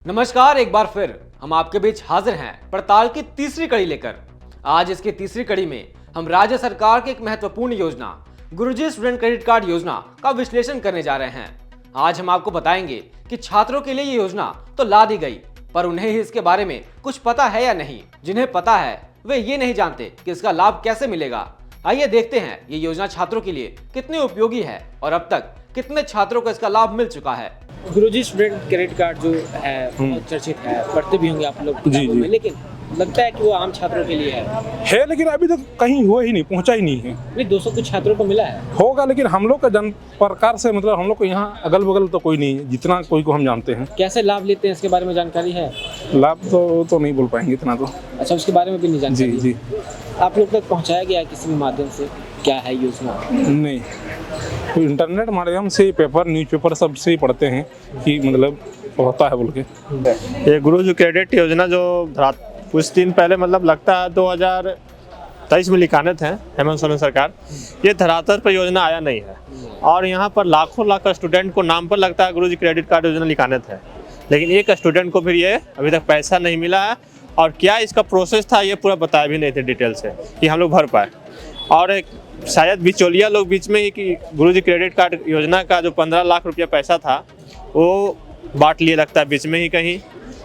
नमस्कार, एक बार फिर हम आपके बीच हाजिर हैं पड़ताल की तीसरी कड़ी लेकर। आज इसकी तीसरी कड़ी में हम राज्य सरकार की एक महत्वपूर्ण योजना गुरुजी स्टूडेंट क्रेडिट कार्ड योजना का विश्लेषण करने जा रहे हैं। आज हम आपको बताएंगे कि छात्रों के लिए ये योजना तो ला दी गई, पर उन्हें ही इसके बारे में कुछ पता है या नहीं। जिन्हें पता है वे ये नहीं जानते कि इसका लाभ कैसे मिलेगा। आइए देखते हैं ये योजना छात्रों के लिए कितनी उपयोगी है और अब तक कितने छात्रों को इसका लाभ मिल चुका है। गुरुजी स्टूडेंट क्रेडिट कार्ड जो है बहुत चर्चित है, पढ़ते भी होंगे आप लोग किताबों में, लेकिन लगता है कि वो आम छात्रों के लिए है, लेकिन अभी तक कहीं हुआ ही नहीं, पहुंचा ही नहीं है। नहीं 200 कुछ छात्रों को मिला है, होगा, लेकिन हम लोग का जन प्रकार से मतलब हम लोग को यहाँ अगल बगल तो कोई नहीं है, जितना कोई को हम जानते हैं। कैसे लाभ लेते हैं इसके बारे में जानकारी है? लाभ तो नहीं बोल पाएंगे इतना तो। अच्छा, उसके बारे में भी नहीं जानकारी? जी। आप लोग तक पहुँचाया गया किसी भी माध्यम से? क्या है योजना? नहीं, तो इंटरनेट माध्यम से पेपर न्यूज़पेपर सबसे पढ़ते हैं कि मतलब होता है बोल के। ये गुरुजी क्रेडिट योजना जो कुछ दिन पहले मतलब लगता है 2023 में लिखानत है हेमंत सोरेन सरकार, ये धरातल पर योजना आया नहीं है और यहाँ पर लाखों लाख स्टूडेंट को नाम पर लगता है गुरुजी क्रेडिट कार्ड योजना लिखानत है, लेकिन एक स्टूडेंट को फिर ये अभी तक पैसा नहीं मिला है। और क्या इसका प्रोसेस था ये पूरा बताया भी नहीं थे डिटेल से कि हम लोग भर पाए। और एक शायद बिचौलिया लोग बीच में ही कि गुरुजी क्रेडिट कार्ड योजना का जो 15 लाख रुपया पैसा था वो बांट लिए लगता है बीच में ही कहीं,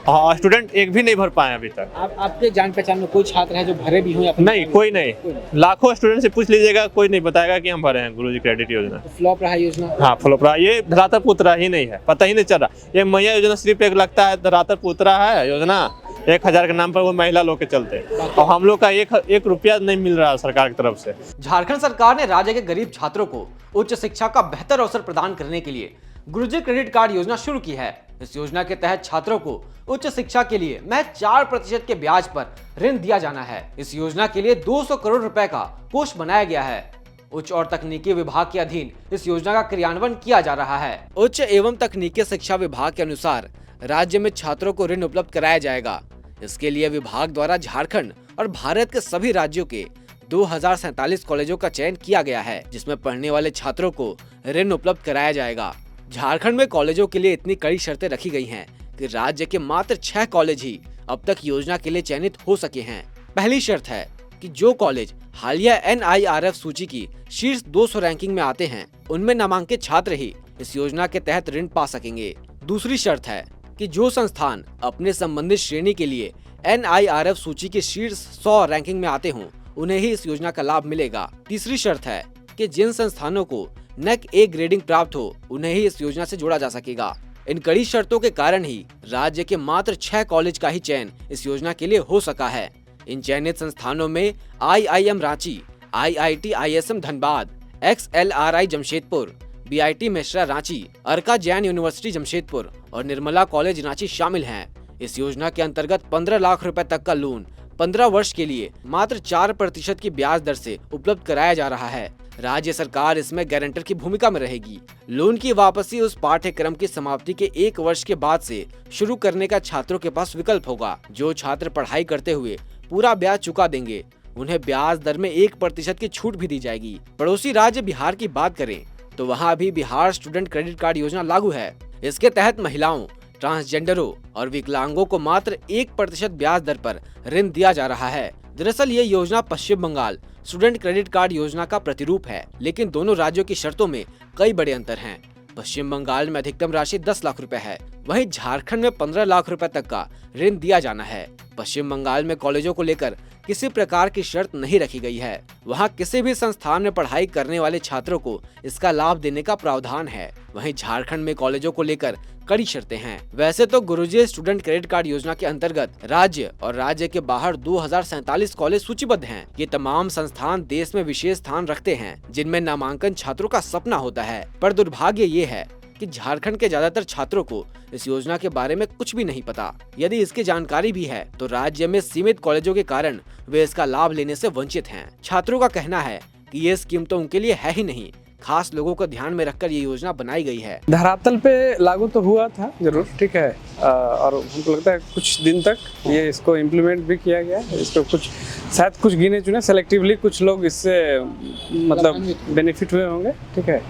और स्टूडेंट एक भी नहीं भर पाए अभी तक। आपके जान पहचान में कोई छात्र है जो भरे भी हों? नहीं, कोई नहीं। लाखों स्टूडेंट से पूछ लीजिएगा, कोई नहीं बताएगा कि हम भरे हैं गुरुजी क्रेडिट योजना। फ्लॉप रहा योजना? हाँ, फ्लॉप रहा। ये धरातल पर उतरा ही नहीं है, पता ही नहीं चल रहा। ये मैया योजना सिर्फ एक लगता है धरातल पर उतरा है योजना, 1000 के नाम पर वो महिला लोग के चलते, और हम लोग का एक रुपया नहीं मिल रहा सरकार की तरफ से। झारखंड सरकार ने राज्य के गरीब छात्रों को उच्च शिक्षा का बेहतर अवसर प्रदान करने के लिए गुरुजी क्रेडिट कार्ड योजना शुरू की है। इस योजना के तहत छात्रों को उच्च शिक्षा के लिए महज 4% के ब्याज पर ऋण दिया जाना है। इस योजना के लिए 200 करोड़ रुपए का कोष बनाया गया है। उच्च और तकनीकी विभाग के अधीन इस योजना का क्रियान्वयन किया जा रहा है। उच्च एवं तकनीकी शिक्षा विभाग के अनुसार राज्य में छात्रों को ऋण उपलब्ध कराया जाएगा। इसके लिए विभाग द्वारा झारखंड और भारत के सभी राज्यों के 2047 कॉलेजों का चयन किया गया है, जिसमें पढ़ने वाले छात्रों को ऋण उपलब्ध कराया जाएगा। झारखंड में कॉलेजों के लिए इतनी कड़ी शर्तें रखी गई हैं कि राज्य के मात्र 6 कॉलेज ही अब तक योजना के लिए चयनित हो सके हैं। पहली शर्त है कि जो कॉलेज हालिया NIRF सूची की शीर्ष 200 रैंकिंग में आते हैं, उनमें नामांकित छात्र ही इस योजना के तहत ऋण पा सकेंगे। दूसरी शर्त है कि जो संस्थान अपने संबंधित श्रेणी के लिए NIRF सूची के शीर्ष 100 रैंकिंग में आते हों, उन्हें ही इस योजना का लाभ मिलेगा। तीसरी शर्त है कि जिन संस्थानों को NAC A ग्रेडिंग प्राप्त हो, उन्हें ही इस योजना से जोड़ा जा सकेगा। इन कड़ी शर्तों के कारण ही राज्य के मात्र 6 कॉलेज का ही चयन इस योजना के लिए हो सका है। इन चयनित संस्थानों में IIM Ranchi, IIT ISM Dhanbad, XLRI Jamshedpur, BIT Mishra Ranchi, Arka Jain university Jamshedpur और निर्मला कॉलेज रांची शामिल हैं। इस योजना के अंतर्गत 15 लाख रुपए तक का लोन 15 वर्ष के लिए मात्र 4% की ब्याज दर से उपलब्ध कराया जा रहा है। राज्य सरकार इसमें गारंटर की भूमिका में रहेगी। लोन की वापसी उस पाठ्यक्रम की समाप्ति के 1 वर्ष के बाद से शुरू करने का छात्रों के पास विकल्प होगा। जो छात्र पढ़ाई करते हुए पूरा ब्याज चुका देंगे, उन्हें ब्याज दर में 1% की छूट भी दी जाएगी। पड़ोसी राज्य बिहार की बात करें तो वहाँ भी बिहार स्टूडेंट क्रेडिट कार्ड योजना लागू है। इसके तहत महिलाओं, ट्रांसजेंडरों और विकलांगों को मात्र 1% ब्याज दर पर ऋण दिया जा रहा है। दरअसल ये योजना पश्चिम बंगाल स्टूडेंट क्रेडिट कार्ड योजना का प्रतिरूप है, लेकिन दोनों राज्यों की शर्तों में कई बड़े अंतर हैं। पश्चिम बंगाल में अधिकतम राशि 10 लाख रुपए है, वहीं झारखंड में 15 लाख रुपए तक का ऋण दिया जाना है। पश्चिम बंगाल में कॉलेजों को लेकर किसी प्रकार की शर्त नहीं रखी गई है। वहाँ किसी भी संस्थान में पढ़ाई करने वाले छात्रों को इसका लाभ देने का प्रावधान है। वहीं झारखंड में कॉलेजों को लेकर कड़ी शर्तें हैं। वैसे तो गुरुजी स्टूडेंट क्रेडिट कार्ड योजना के अंतर्गत राज्य और राज्य के बाहर 2047 कॉलेज सूचीबद्ध हैं। ये तमाम संस्थान देश में विशेष स्थान रखते हैं, जिनमें नामांकन छात्रों का सपना होता है। पर दुर्भाग्य ये है कि झारखंड के ज्यादातर छात्रों को इस योजना के बारे में कुछ भी नहीं पता। यदि इसकी जानकारी भी है तो राज्य में सीमित कॉलेजों के कारण वे इसका लाभ लेने से वंचित हैं। छात्रों का कहना है कि ये स्कीम तो उनके लिए है ही नहीं, खास लोगों को ध्यान में रखकर ये योजना बनाई गई है। धरातल पे लागू तो हुआ था जरूर, ठीक है, और हमको लगता है कुछ दिन तक ये इसको इम्प्लीमेंट भी किया गया है। इसको शायद कुछ गिने चुने सेलेक्टिवली कुछ लोग इससे मतलब बेनिफिट हुए होंगे, ठीक है,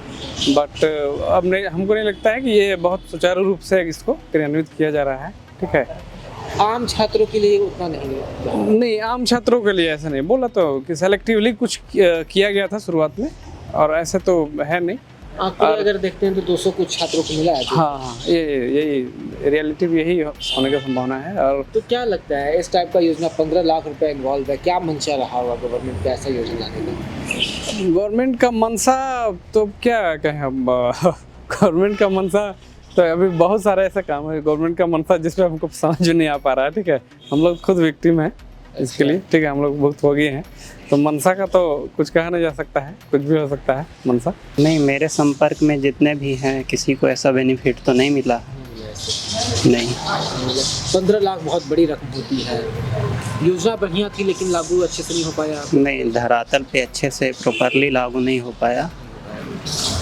बट अब नहीं, हमको नहीं लगता है कि ये बहुत सुचारू रूप से इसको क्रियान्वित किया जा रहा है। ठीक है। आम छात्रों के लिए उतना नहीं है। नहीं, आम छात्रों के लिए ऐसा नहीं बोला तो कि सेलेक्टिवली कुछ किया गया था शुरुआत में, और ऐसे तो है नहीं। आंकड़े अगर देखते हैं तो 200 कुछ छात्रों को मिला है। हाँ हाँ, यही रियलिटी भी यही होने का संभावना है। और तो क्या लगता है इस टाइप का योजना 15 लाख रुपए इन्वॉल्व है, क्या मंशा रहा होगा गवर्नमेंट का ऐसा योजना लाने का? गवर्नमेंट का मनसा तो क्या कहें अब, गवर्नमेंट का मनसा तो अभी बहुत सारा ऐसा काम है गवर्नमेंट का मनसा जिस पे हमको समझ नहीं आ पा रहा है, ठीक है। हम लोग खुद विक्टिम है इसके लिए, ठीक है, हम लोग बहुत भोगी हैं। तो मनसा का तो कुछ कहा नहीं जा सकता है, कुछ भी हो सकता है मनसा। नहीं, मेरे संपर्क में जितने भी हैं किसी को ऐसा बेनिफिट तो नहीं मिला। नहीं, 15 लाख बहुत बड़ी रकम होती है। योजना बढ़िया थी लेकिन लागू अच्छे से नहीं हो पाया। नहीं, धरातल पे अच्छे से प्रॉपरली लागू नहीं हो पाया,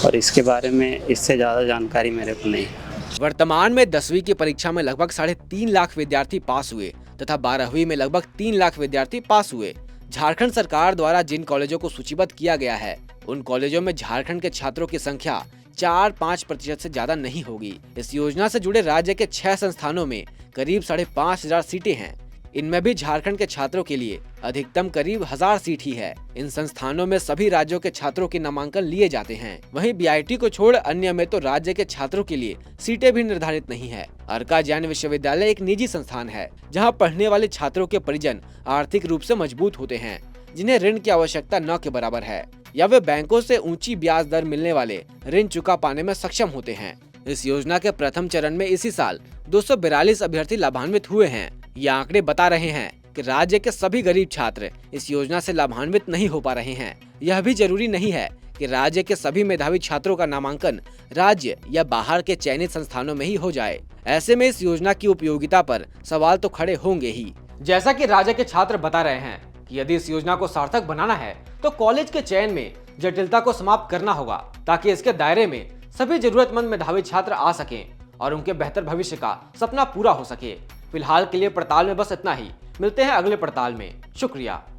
और इसके बारे में इससे ज़्यादा जानकारी मेरे को नहीं है। वर्तमान में 10वीं की परीक्षा में लगभग 3.5 लाख विद्यार्थी पास हुए तथा 12वीं में लगभग 3 लाख विद्यार्थी पास हुए। झारखंड सरकार द्वारा जिन कॉलेजों को सूचीबद्ध किया गया है उन कॉलेजों में झारखंड के छात्रों की संख्या 4-5% से ज्यादा नहीं होगी। इस योजना से जुड़े राज्य के 6 संस्थानों में करीब 5,500 सीटें हैं। इनमें भी झारखंड के छात्रों के लिए अधिकतम करीब 1000 सीट ही है। इन संस्थानों में सभी राज्यों के छात्रों के नामांकन लिए जाते हैं। वहीं बीआईटी को छोड़ अन्य में तो राज्य के छात्रों के लिए सीटें भी निर्धारित नहीं है। अर्का जैन विश्वविद्यालय एक निजी संस्थान है जहां पढ़ने वाले छात्रों के परिजन आर्थिक रूप से मजबूत होते हैं, जिन्हें ऋण की आवश्यकता न के बराबर है, या वे बैंकों से ऊंची ब्याज दर मिलने वाले ऋण चुका पाने में सक्षम होते हैं। इस योजना के प्रथम चरण में इसी साल 242 अभ्यर्थी लाभान्वित हुए हैं। ये आंकड़े बता रहे हैं कि राज्य के सभी गरीब छात्र इस योजना से लाभान्वित नहीं हो पा रहे हैं। यह भी जरूरी नहीं है कि राज्य के सभी मेधावी छात्रों का नामांकन राज्य या बाहर के चयनित संस्थानों में ही हो जाए। ऐसे में इस योजना की उपयोगिता पर सवाल तो खड़े होंगे ही। जैसा कि राज्य के छात्र बता रहे हैं कि यदि इस योजना को सार्थक बनाना है तो कॉलेज के चयन में जटिलता को समाप्त करना होगा, ताकि इसके दायरे में सभी जरूरतमंद मेधावी छात्र आ सकें और उनके बेहतर भविष्य का सपना पूरा हो सके। फिलहाल के लिए पड़ताल में बस इतना ही। मिलते हैं अगले पड़ताल में। शुक्रिया।